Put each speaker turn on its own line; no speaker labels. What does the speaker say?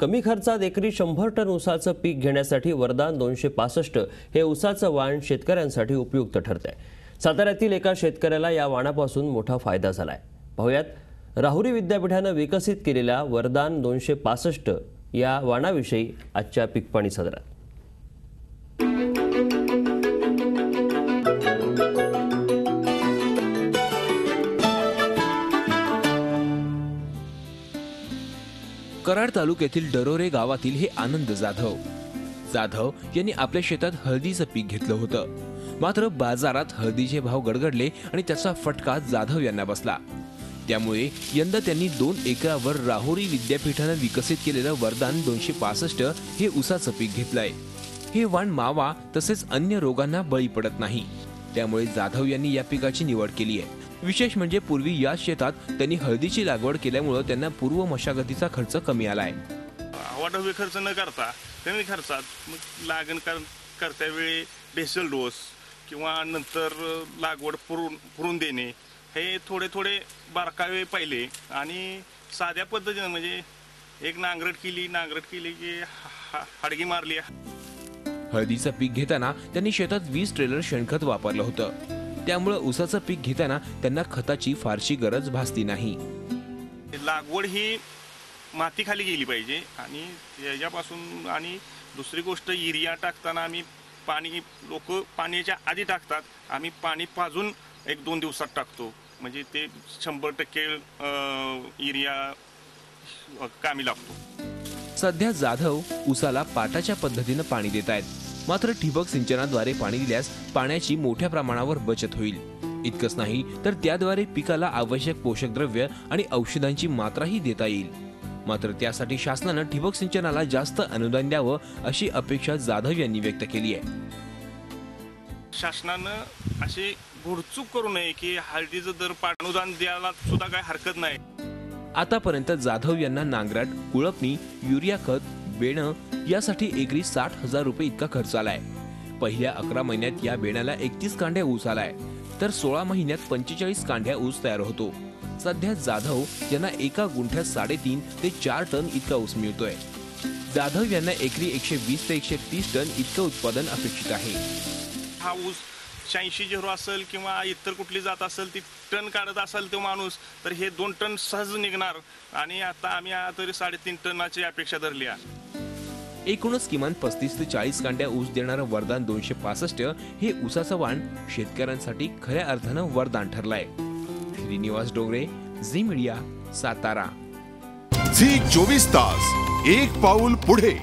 कमी खर्चात एकरी 100 टन ऊसाचं पीक घेण्यासाठी वरदान 265 हे ऊसाचं वाण शेतकऱ्यांसाठी उपयुक्त ठरतंय। साताऱ्यातील एका शेतकऱ्याला या वाणापासून मोठा फायदा झालाय। पाहुयात राहुरी विद्यापीठाने विकसित केलेल्या वरदान 265 या वाणाविषयी आजच्या पीकपाणी सदरात।
कराड तालुक्यातील डरोरे गावातील हे आनंद जाधव यांनी आपल्या शेतात हळदीचं पीक घेतलं होतं। मात्र बाजारात हळदीचे भाव गडगडले आणि त्याचा फटका जाधव यांना बसला। त्यामुळे यंदा त्यांनी 2 एकरावर राहुरी विद्यापीठाने विकसित केलेलं वरदान 265 हे ऊसाचं पीक घेतलंय। हे वाण मावा तसेच अन्य रोगांना बळी पडत नाही, त्यामुळे जाधव यांनी या पिकाची निवड केली आहे। विशेष म्हणजे पूर्वी या शेतात त्यांनी हळदीची लागवड केल्यामुळे त्यांना पूर्व मशागतीचा खर्च कमी आलाय।
वाढवे खर्च न करता कमी खर्चात मग लागण करता वेळी बेसल डोस किंवा नंतर लागवड पुरून देणे हे थोडे बारकावे पाहिले आणि साध्या पद्धतीने म्हणजे एक नांगरट केली की हाडगी मारली।
हळदीचं पीक घेताना त्यांनी शेतात 20 ट्रेलर शेणखत वापरलं होतं। त्यामुळे ऊसाचं पीक घेताना त्यांना खताची फारशी गरज भासली नाही।
लागवड ही माती खाली गेली पाहिजे आणि याच्यापासून आणि दुसरी गोष्ट युरिया टाकताना आम्ही लोक पाण्याच्या आधी टाकतात, आम्ही पाणी पाजून 1-2 दिवसात टाकतो, म्हणजे ते 100% युरिया कामी लागतो।
सध्या जाधव ऊसाला पाटाच्या पद्धतीने पाणी देत आहेत। मात्र ठिबक सिंचनाद्वारे पाणी दिल्यास पाण्याची मोठ्या प्रमाणावर बचत होईल। इतकंच नाही तर त्याद्वारे पिकाला आवश्यक पोषक द्रव्य आणि औषधांची मात्राही देता येईल। मात्र त्यासाठी शासनाने ठिबक सिंचनाला जास्त अनुदान द्यावं अशी अपेक्षा जाधव यांनी व्यक्त केली आहे।
शासनानं अशी घोडचूक करू नये की हळदीचं दर अनुदान द्यायला सुद्धा काही हरकत नाही।
आतापर्यंत जाधव यांना नांगराट, कुळपणी, युरिया खत, बेणं यासाठी एकरी 60,000 रुपये इतका खर्च आलाय। पहिल्या 11 महिन्यात या बेण्याला 31 कांड्या ऊस आलाय, तर 16 महिन्यात 45 कांड्या ऊस तयार होतो। सध्या जाधव यांना एका गुंठ्यात 3.5 ते 4 टन इतका ऊस मिळतोय। जाधव यांना एकरी 120 ते 130 टन इतकं उत्पादन अपेक्षित आहे।
हा ऊस 86 असेल किंवा इतर कुठली जात असेल ती टन काढत असेल तो माणूस, तर हे 2 टन सहज निघणार आणि आता आम्ही तरी 3.5 टनाची अपेक्षा धरली आहे।
एकूणच किमान 35 ते 40 कांड्या ऊस देणारं वरदान 265 हे ऊसाचं वाण शेतकऱ्यांसाठी खऱ्या अर्थानं वरदान ठरलंय। श्रीनिवास डोंगरे, झी मीडिया, सातारा।
झी 24 तास, एक पाऊल पुढे।